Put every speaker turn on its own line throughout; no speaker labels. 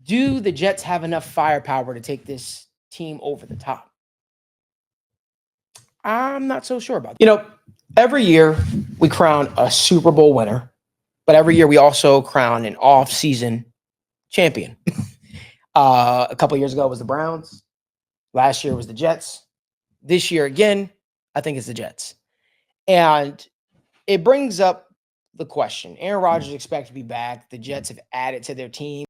Do the Jets have enough firepower to take this team over the top? I'm not so sure about that. Every year we crown a Super Bowl winner, but every year we also crown an off-season champion. A couple years ago it was the Browns. Last year was the Jets. This year again, I think it's the Jets. And it brings up the question. Aaron Rodgers is expected to be back. The Jets have added to their team.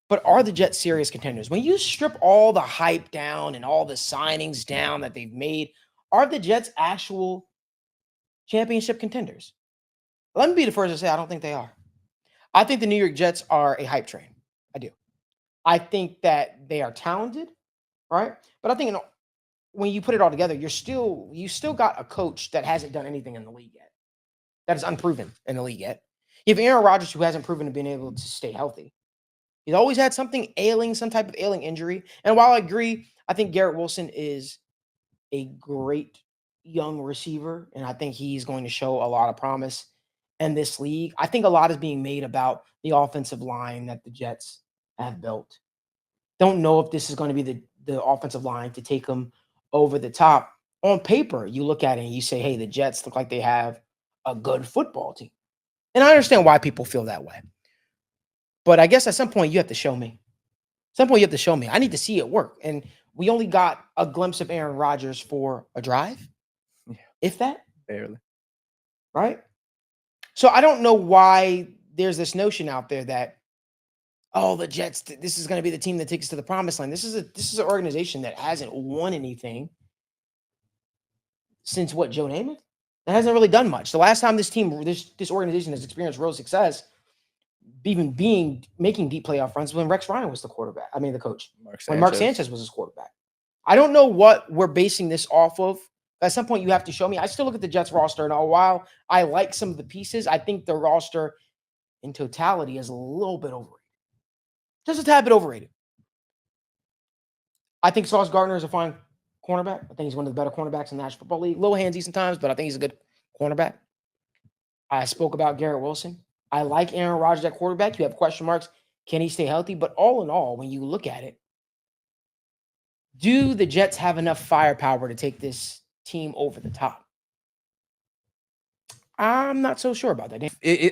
But are the Jets serious contenders? When you strip all the hype down and all the signings down that they've made, are the Jets actual championship contenders? Let me be the first to say I don't think they are. I think the New York Jets are a hype train. I do. I think that they are talented, right? But I think when you put it all together, you still got a coach that hasn't done anything in the league yet. That is unproven in the league yet. You have Aaron Rodgers, who hasn't proven to be able to stay healthy. He's always had something ailing, some type of ailing injury. And while I agree, I think Garrett Wilson is a great young receiver, and I think he's going to show a lot of promise in this league. I think a lot is being made about the offensive line that the Jets have built. Don't know if this is going to be the offensive line to take them over the top. On paper, you look at it and you say, hey, the Jets look like they have a good football team. And I understand why people feel that way. But I guess at some point you have to show me. At some point you have to show me. I need to see it work. And we only got a glimpse of Aaron Rodgers for a drive, if that.
Barely.
Right? So I don't know why there's this notion out there that, oh, the Jets, this is going to be the team that takes us to the promised land. This is an organization that hasn't won anything since what, Joe Namath? That hasn't really done much. The last time this organization has experienced real success, even making deep playoff runs, when Rex Ryan was the coach. When Mark Sanchez was his quarterback. I don't know what we're basing this off of. At some point, you have to show me. I still look at the Jets roster, and while I like some of the pieces, I think the roster in totality is a little bit overrated. Just a tad bit overrated. I think Sauce Gardner is a fine cornerback. I think he's one of the better cornerbacks in the National Football League. Little handsy sometimes, but I think he's a good cornerback. I spoke about Garrett Wilson. I like Aaron Rodgers at quarterback. You have question marks. Can he stay healthy? But all in all, when you look at it, do the Jets have enough firepower to take this team over the top? I'm not so sure about that.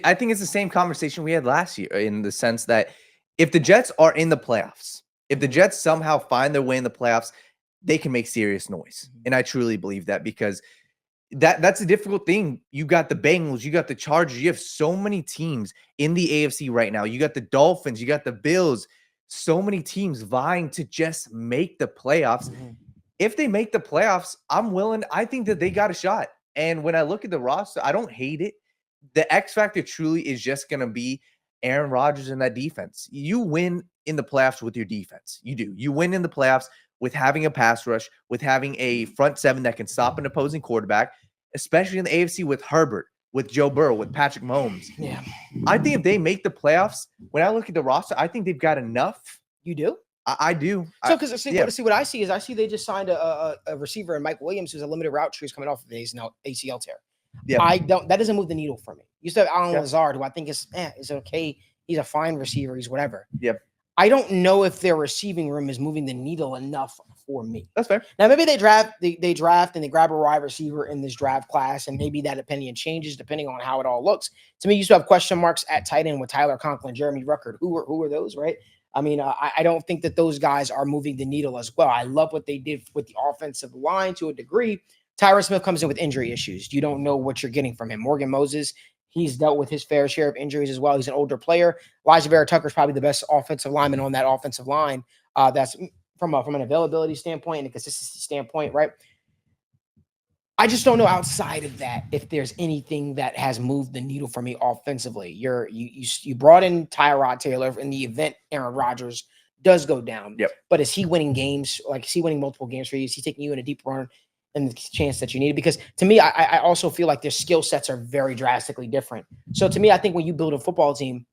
I think it's the same conversation we had last year, in the sense that if the Jets are in the playoffs, if the Jets somehow find their way in the playoffs, they can make serious noise. And I truly believe that, because that's a difficult thing. You got the Bengals, you got the Chargers, you have so many teams in the AFC right now. You got the Dolphins, you got the Bills, so many teams vying to just make the playoffs. If they make the playoffs, I think that they got a shot. And when I look at the roster, I don't hate it. The X factor truly is just going to be Aaron Rodgers and that defense. You win in the playoffs with your defense. You do. You win in the playoffs with having a pass rush, with having a front seven that can stop an opposing quarterback, especially in the AFC with Herbert, with Joe Burrow, with Patrick Mahomes.
Yeah.
I think if they make the playoffs, when I look at the roster, I think they've got enough.
You do?
I do.
So, because what I see is they just signed a receiver in Mike Williams, who's a limited route tree, who's coming off of his ACL tear.
Yeah.
That doesn't move the needle for me. You still have Alan Lazard, who I think is okay. He's a fine receiver. He's whatever.
Yep.
I don't know if their receiving room is moving the needle enough for me.
That's fair.
Now, maybe they draft and they grab a wide receiver in this draft class, and maybe that opinion changes depending on how it all looks. To me, you still have question marks at tight end with Tyler Conklin, Jeremy Ruckert. Who are those, right? I mean, I don't think that those guys are moving the needle as well. I love what they did with the offensive line to a degree. Tyron Smith comes in with injury issues. You don't know what you're getting from him. Morgan Moses, he's dealt with his fair share of injuries as well. He's an older player. Elijah Vera Tucker is probably the best offensive lineman on that offensive line. That's from an availability standpoint and a consistency standpoint, right? I just don't know outside of that if there's anything that has moved the needle for me offensively. You brought in Tyrod Taylor in the event Aaron Rodgers does go down.
Yep.
But is he winning games? Like, is he winning multiple games for you? Is he taking you in a deep run and the chance that you need? Because to me, I also feel like their skill sets are very drastically different. So to me, I think when you build a football team,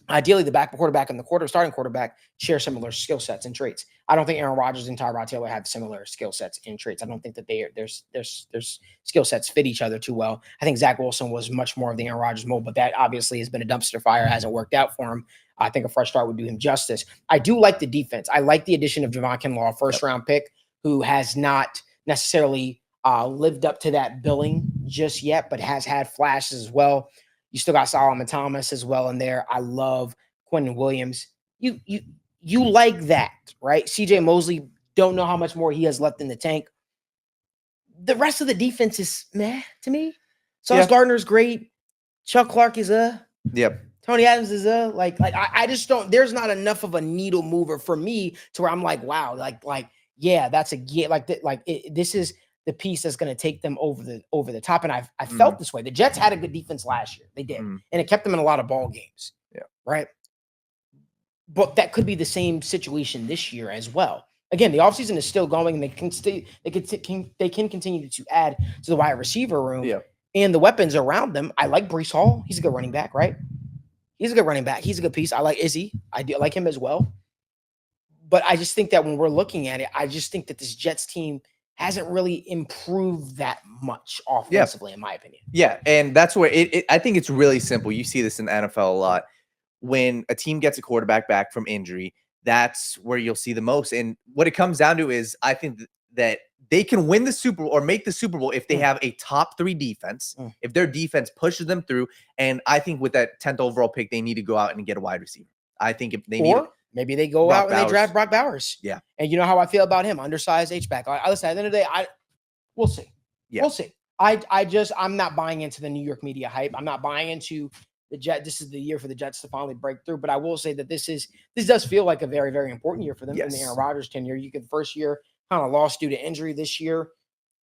ideally the backup quarterback and the starting quarterback share similar skill sets and traits. I don't think Aaron Rodgers and Tyrod Taylor have similar skill sets and traits. I don't think that their skill sets fit each other too well. I think Zach Wilson was much more of the Aaron Rodgers mold, but that obviously has been a dumpster fire. Hasn't worked out for him. I think a fresh start would do him justice. I do like the defense. I like the addition of Javon Kinlaw, first-round pick, who has not necessarily lived up to that billing just yet, but has had flashes as well. You still got Solomon Thomas as well in there. I love Quentin Williams. You like that, right? CJ Mosley, don't know how much more he has left in the tank. The rest of the defense is meh to me. Sauce Gardner's great. Chuck Clark is
Yep.
Tony Adams is I just don't. There's not enough of a needle mover for me to where I'm like, wow, yeah, that's this is the piece that's going to take them over the top. And I felt this way. The Jets had a good defense last year. They did, and it kept them in a lot of ball games.
Yeah.
Right. But that could be the same situation this year as well. Again, the offseason is still going, and they can continue to add to the wide receiver room and the weapons around them. I like Breece Hall. He's a good running back, right? He's a good running back. He's a good piece. I like Izzy. I do like him as well. But I just think that when we're looking at it, I just think that this Jets team hasn't really improved that much offensively, in my opinion.
Yeah, and that's where I think it's really simple. You see this in the NFL a lot. When a team gets a quarterback back from injury, that's where you'll see the most. And what it comes down to is I think that they can win the Super Bowl or make the Super Bowl if they have a top 3 defense, if their defense pushes them through. And I think with that 10th overall pick, they need to go out and get a wide receiver. I think if they need
maybe they go out and they draft Brock Bowers.
Yeah.
And you know how I feel about him, undersized H-back. Listen, at the end of the day, we'll see.
Yeah.
We'll see. I'm not buying into the New York media hype. I'm not buying into the Jets. This is the year for the Jets to finally break through. But I will say that this does feel like a very, very important year for them in the Aaron Rodgers tenure. You could first year kind of lost due to injury this year.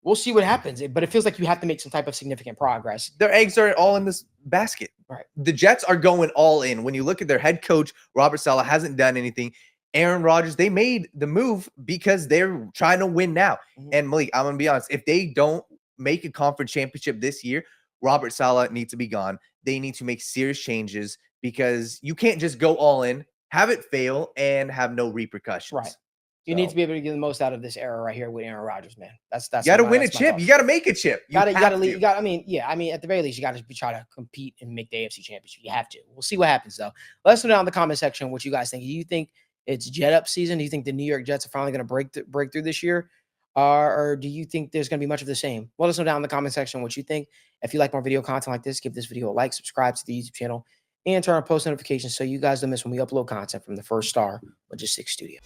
We'll see what happens. But it feels like you have to make some type of significant progress.
Their eggs are all in this basket.
Right.
The Jets are going all in. When you look at their head coach, Robert Selah hasn't done anything. Aaron Rodgers, they made the move because they're trying to win now. And Malik, I'm going to be honest. If they don't make a conference championship this year, Robert Selah needs to be gone. They need to make serious changes because you can't just go all in, have it fail, and have no repercussions.
Right. You need to be able to get the most out of this era right here with Aaron Rodgers, man. That's
you got to win a chip. You got to make a chip.
You got to leave. I mean, at the very least, you got to try to compete and make the AFC Championship. You have to. We'll see what happens, though. Let us know down in the comment section what you guys think. Do you think it's jet up season? Do you think the New York Jets are finally going to break through this year? Or do you think there's going to be much of the same? Let us know down in the comment section what you think. If you like more video content like this, give this video a like, subscribe to the YouTube channel, and turn on post notifications so you guys don't miss when we upload content from the First Star Logistics Studio.